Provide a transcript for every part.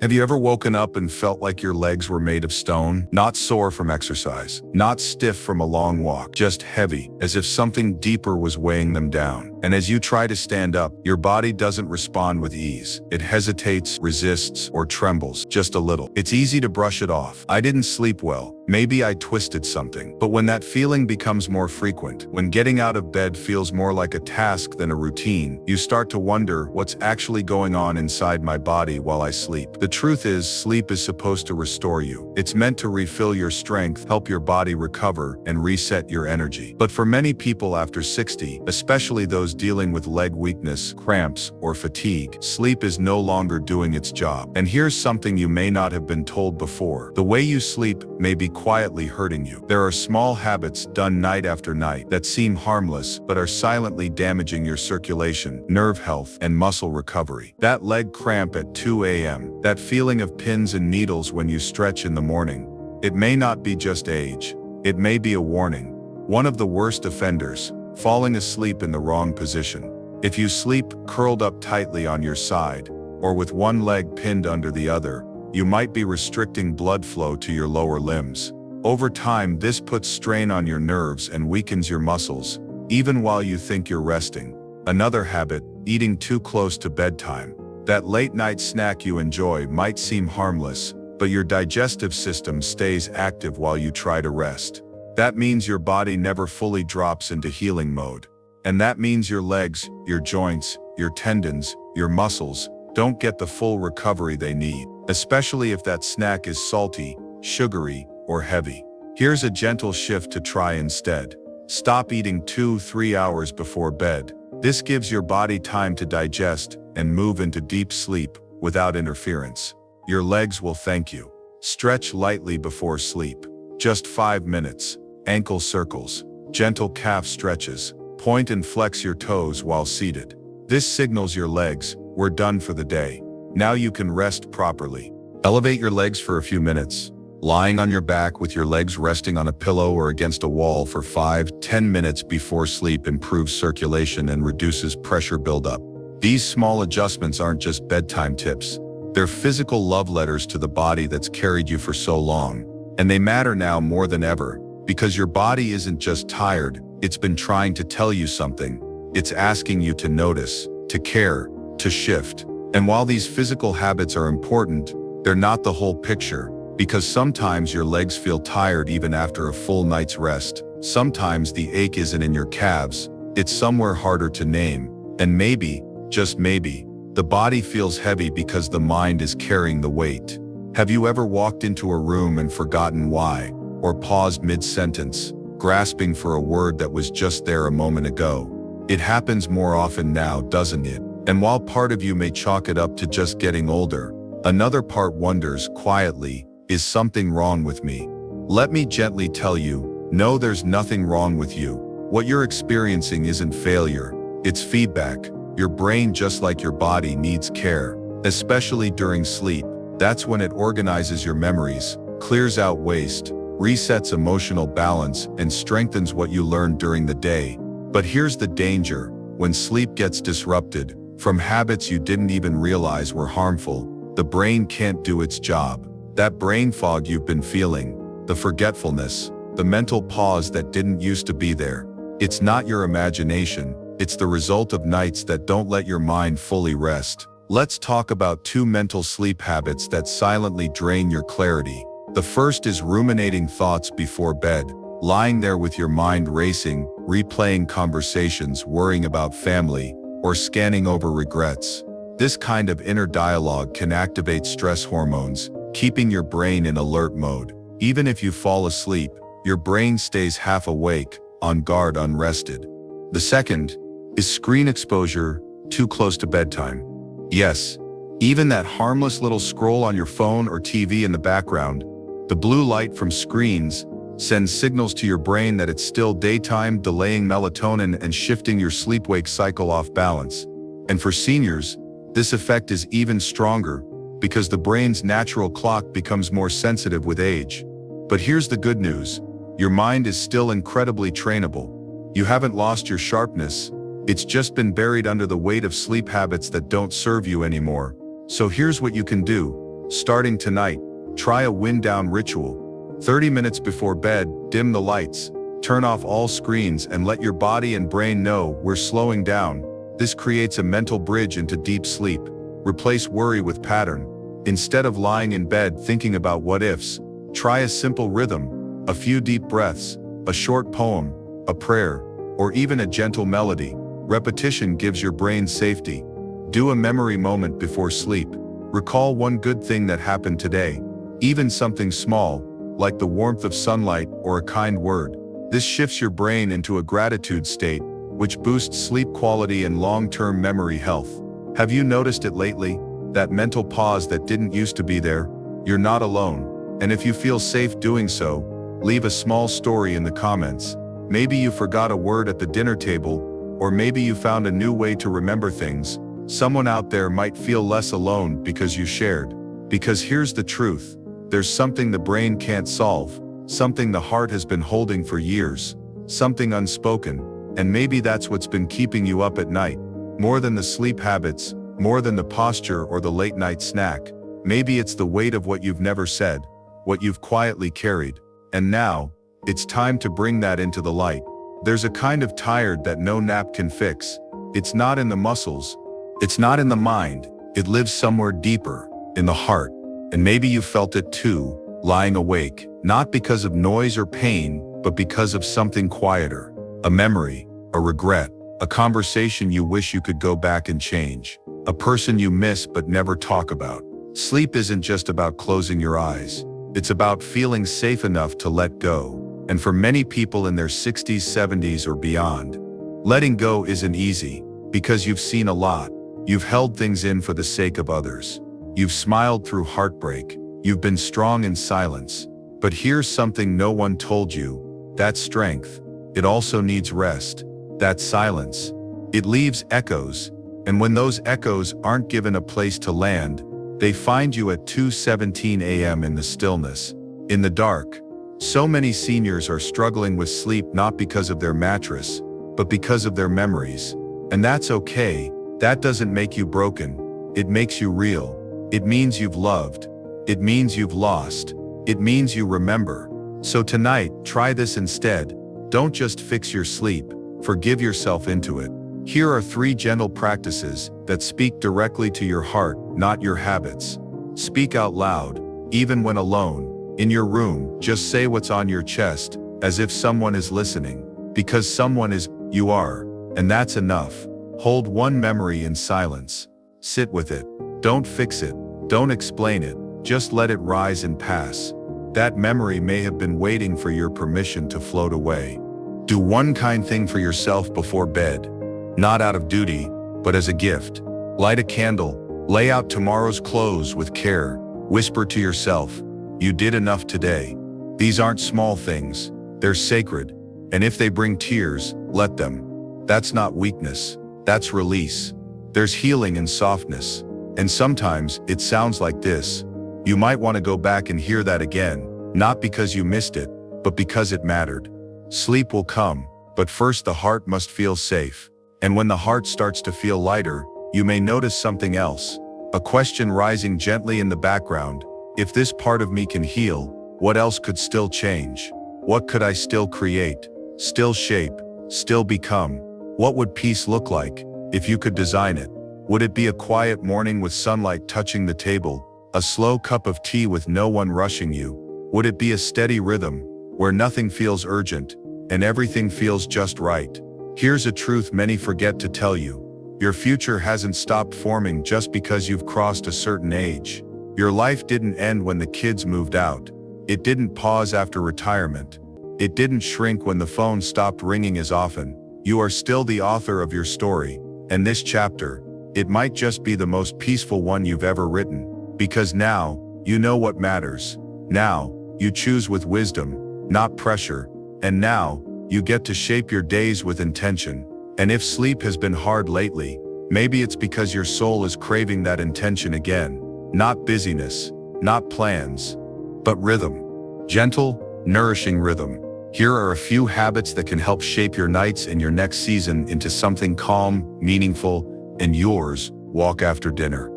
Have you ever woken up and felt like your legs were made of stone? Not sore from exercise, not stiff from a long walk, just heavy, as if something deeper was weighing them down. And as you try to stand up, your body doesn't respond with ease. It hesitates, resists, or trembles, just a little. It's easy to brush it off. I didn't sleep well. Maybe I twisted something. But when that feeling becomes more frequent, when getting out of bed feels more like a task than a routine, you start to wonder what's actually going on inside my body while I sleep. The truth is, sleep is supposed to restore you. It's meant to refill your strength, help your body recover, and reset your energy. But for many people after 60, especially those dealing with leg weakness, cramps, or fatigue, sleep is no longer doing its job. And here's something you may not have been told before. The way you sleep may be quietly hurting you. There are small habits done night after night that seem harmless but are silently damaging your circulation, nerve health, and muscle recovery. That leg cramp at 2 a.m., that feeling of pins and needles when you stretch in the morning. It may not be just age. It may be a warning. One of the worst offenders, falling asleep in the wrong position. If you sleep curled up tightly on your side, or with one leg pinned under the other, you might be restricting blood flow to your lower limbs. Over time, this puts strain on your nerves and weakens your muscles, even while you think you're resting. Another habit, eating too close to bedtime. That late-night snack you enjoy might seem harmless, but your digestive system stays active while you try to rest. That means your body never fully drops into healing mode. And that means your legs, your joints, your tendons, your muscles don't get the full recovery they need, especially if that snack is salty, sugary, or heavy. Here's a gentle shift to try instead. Stop eating 2-3 hours before bed. This gives your body time to digest and move into deep sleep without interference. Your legs will thank you. Stretch lightly before sleep. Just 5 minutes. Ankle circles, gentle calf stretches. Point and flex your toes while seated. This signals your legs, we're done for the day. Now you can rest properly. Elevate your legs for a few minutes. Lying on your back with your legs resting on a pillow or against a wall for 5-10 minutes before sleep improves circulation and reduces pressure buildup. These small adjustments aren't just bedtime tips. They're physical love letters to the body that's carried you for so long. And they matter now more than ever, because your body isn't just tired, it's been trying to tell you something. It's asking you to notice, to care, to shift. And while these physical habits are important, they're not the whole picture. Because sometimes your legs feel tired even after a full night's rest. Sometimes the ache isn't in your calves, it's somewhere harder to name. And maybe, just maybe, the body feels heavy because the mind is carrying the weight. Have you ever walked into a room and forgotten why? Or paused mid-sentence, grasping for a word that was just there a moment ago? It happens more often now, doesn't it? And while part of you may chalk it up to just getting older, another part wonders quietly, is something wrong with me? Let me gently tell you, no, there's nothing wrong with you. What you're experiencing isn't failure, it's feedback. Your brain, just like your body, needs care, especially during sleep. That's when it organizes your memories, clears out waste, resets emotional balance, and strengthens what you learned during the day. But here's the danger: when sleep gets disrupted, from habits you didn't even realize were harmful, the brain can't do its job. That brain fog you've been feeling, the forgetfulness, the mental pause that didn't used to be there. It's not your imagination, it's the result of nights that don't let your mind fully rest. Let's talk about 2 mental sleep habits that silently drain your clarity. The first is ruminating thoughts before bed, lying there with your mind racing, replaying conversations, worrying about family, or scanning over regrets. This kind of inner dialogue can activate stress hormones, keeping your brain in alert mode. Even if you fall asleep, your brain stays half awake, on guard, unrested. The second is screen exposure too close to bedtime. Yes, even that harmless little scroll on your phone or TV in the background, the blue light from screens sends signals to your brain that it's still daytime, delaying melatonin and shifting your sleep-wake cycle off balance. And for seniors, this effect is even stronger, because the brain's natural clock becomes more sensitive with age. But here's the good news. Your mind is still incredibly trainable. You haven't lost your sharpness. It's just been buried under the weight of sleep habits that don't serve you anymore. So here's what you can do. Starting tonight, try a wind-down ritual. 30 minutes before bed, dim the lights, turn off all screens and let your body and brain know we're slowing down. This creates a mental bridge into deep sleep. Replace worry with pattern. Instead of lying in bed thinking about what-ifs, try a simple rhythm, a few deep breaths, a short poem, a prayer, or even a gentle melody. Repetition gives your brain safety. Do a memory moment before sleep. Recall one good thing that happened today, even something small, like the warmth of sunlight or a kind word. This shifts your brain into a gratitude state, which boosts sleep quality and long-term memory health. Have you noticed it lately? That mental pause that didn't used to be there? You're not alone. And if you feel safe doing so, leave a small story in the comments. Maybe you forgot a word at the dinner table, or maybe you found a new way to remember things. Someone out there might feel less alone because you shared. Because here's the truth. There's something the brain can't solve, something the heart has been holding for years, something unspoken, and maybe that's what's been keeping you up at night. More than the sleep habits, more than the posture or the late-night snack, maybe it's the weight of what you've never said, what you've quietly carried. And now, it's time to bring that into the light. There's a kind of tired that no nap can fix. It's not in the muscles. It's not in the mind. It lives somewhere deeper, in the heart. And maybe you felt it too, lying awake, not because of noise or pain, but because of something quieter. A memory, a regret, a conversation you wish you could go back and change. A person you miss but never talk about. Sleep isn't just about closing your eyes. It's about feeling safe enough to let go. And for many people in their 60s, 70s, or beyond, letting go isn't easy, because you've seen a lot. You've held things in for the sake of others. You've smiled through heartbreak. You've been strong in silence. But here's something no one told you. That strength, it also needs rest. That silence, it leaves echoes. And when those echoes aren't given a place to land, they find you at 2:17 a.m. in the stillness, in the dark. So many seniors are struggling with sleep not because of their mattress, but because of their memories. And that's okay. That doesn't make you broken. It makes you real. It means you've loved. It means you've lost. It means you remember. So tonight, try this instead. Don't just fix your sleep. Forgive yourself into it. Here are 3 gentle practices that speak directly to your heart, not your habits. Speak out loud, even when alone. In your room, just say what's on your chest, as if someone is listening. Because someone is, you are. And that's enough. Hold one memory in silence. Sit with it. Don't fix it. Don't explain it. Just let it rise and pass. That memory may have been waiting for your permission to float away. Do one kind thing for yourself before bed. Not out of duty, but as a gift. Light a candle. Lay out tomorrow's clothes with care. Whisper to yourself, you did enough today. These aren't small things. They're sacred. And if they bring tears, let them. That's not weakness. That's release. There's healing in softness. And sometimes, it sounds like this. You might want to go back and hear that again, not because you missed it, but because it mattered. Sleep will come, but first the heart must feel safe. And when the heart starts to feel lighter, you may notice something else. A question rising gently in the background. If this part of me can heal, what else could still change? What could I still create? Still shape? Still become? What would peace look like, if you could design it? Would it be a quiet morning with sunlight touching the table? A slow cup of tea with no one rushing you? Would it be a steady rhythm, where nothing feels urgent, and everything feels just right? Here's a truth many forget to tell you. Your future hasn't stopped forming just because you've crossed a certain age. Your life didn't end when the kids moved out. It didn't pause after retirement. It didn't shrink when the phone stopped ringing as often. You are still the author of your story, and this chapter, it might just be the most peaceful one you've ever written. Because now, you know what matters. Now, you choose with wisdom, not pressure. And now, you get to shape your days with intention. And if sleep has been hard lately, maybe it's because your soul is craving that intention again. Not busyness, not plans, but rhythm. Gentle, nourishing rhythm. Here are a few habits that can help shape your nights and your next season into something calm, meaningful, and yours. Walk after dinner.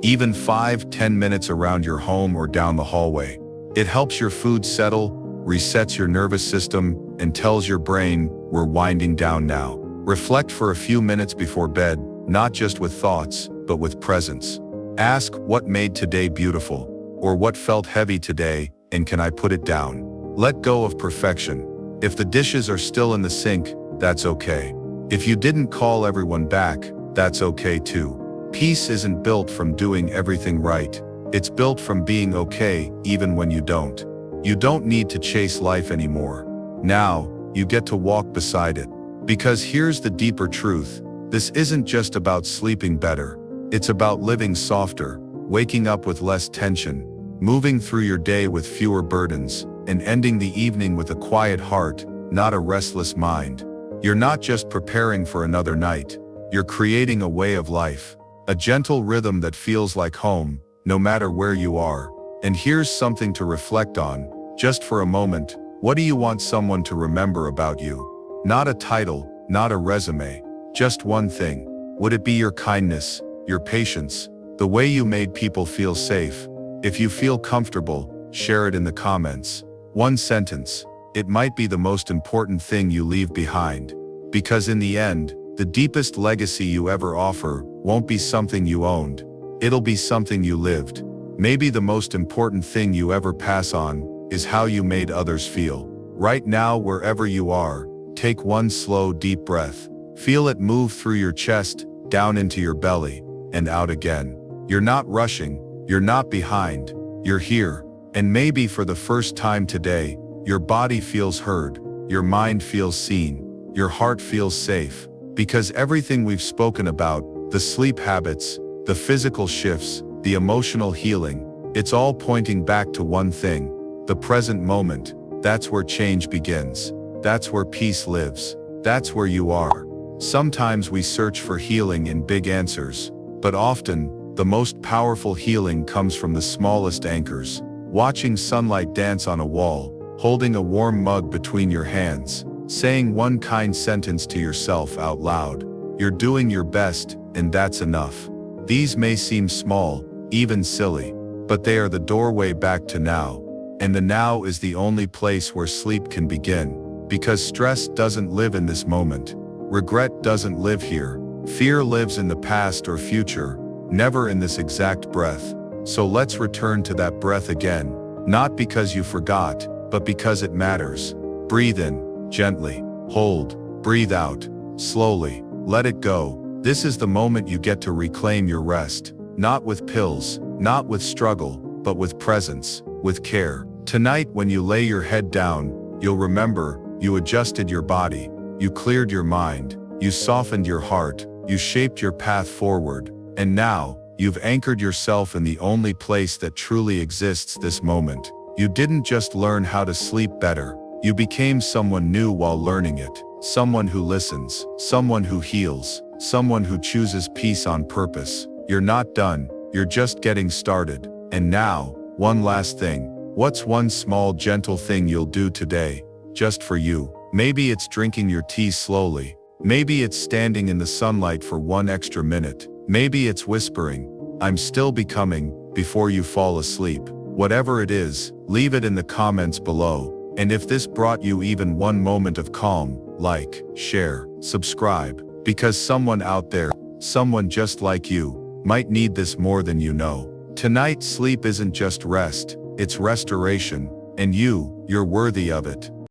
Even 5-10 minutes around your home or down the hallway. It helps your food settle, resets your nervous system, and tells your brain, we're winding down now. Reflect for a few minutes before bed, not just with thoughts, but with presence. Ask, what made today beautiful? Or what felt heavy today, and can I put it down? Let go of perfection. If the dishes are still in the sink, that's okay. If you didn't call everyone back, that's okay too. Peace isn't built from doing everything right. It's built from being okay, even when you don't. You don't need to chase life anymore. Now, you get to walk beside it. Because here's the deeper truth. This isn't just about sleeping better. It's about living softer, waking up with less tension, moving through your day with fewer burdens, and ending the evening with a quiet heart, not a restless mind. You're not just preparing for another night. You're creating a way of life, a gentle rhythm that feels like home, no matter where you are. And here's something to reflect on, just for a moment. What do you want someone to remember about you? Not a title, not a resume, just one thing. Would it be your kindness, your patience, the way you made people feel safe? If you feel comfortable, share it in the comments. One sentence. It might be the most important thing you leave behind. Because in the end, the deepest legacy you ever offer won't be something you owned. It'll be something you lived. Maybe the most important thing you ever pass on is how you made others feel. Right now, wherever you are, take one slow, deep breath. Feel it move through your chest, down into your belly, and out again. You're not rushing, you're not behind, you're here. And maybe for the first time today, your body feels heard, your mind feels seen, your heart feels safe. Because everything we've spoken about, the sleep habits, the physical shifts, the emotional healing, it's all pointing back to one thing, the present moment. That's where change begins. That's where peace lives. That's where you are. Sometimes we search for healing in big answers, but often, the most powerful healing comes from the smallest anchors. Watching sunlight dance on a wall, holding a warm mug between your hands, saying one kind sentence to yourself out loud. You're doing your best, and that's enough. These may seem small, even silly, but they are the doorway back to now. And the now is the only place where sleep can begin. Because stress doesn't live in this moment. Regret doesn't live here. Fear lives in the past or future, never in this exact breath. So let's return to that breath again. Not because you forgot, but because it matters. Breathe in, gently. Hold. Breathe out, slowly. Let it go. This is the moment you get to reclaim your rest. Not with pills, not with struggle, but with presence, with care. Tonight, when you lay your head down, you'll remember, you adjusted your body, you cleared your mind, you softened your heart, you shaped your path forward, and now, you've anchored yourself in the only place that truly exists, this moment. You didn't just learn how to sleep better, you became someone new while learning it. Someone who listens, someone who heals, someone who chooses peace on purpose. You're not done, you're just getting started. And now, one last thing. What's one small gentle thing you'll do today, just for you? Maybe it's drinking your tea slowly. Maybe it's standing in the sunlight for one extra minute. Maybe it's whispering, I'm still becoming, before you fall asleep. Whatever it is, leave it in the comments below. And if this brought you even one moment of calm, like, share, subscribe. Because someone out there, someone just like you, might need this more than you know. Tonight, sleep isn't just rest, it's restoration. And you're worthy of it.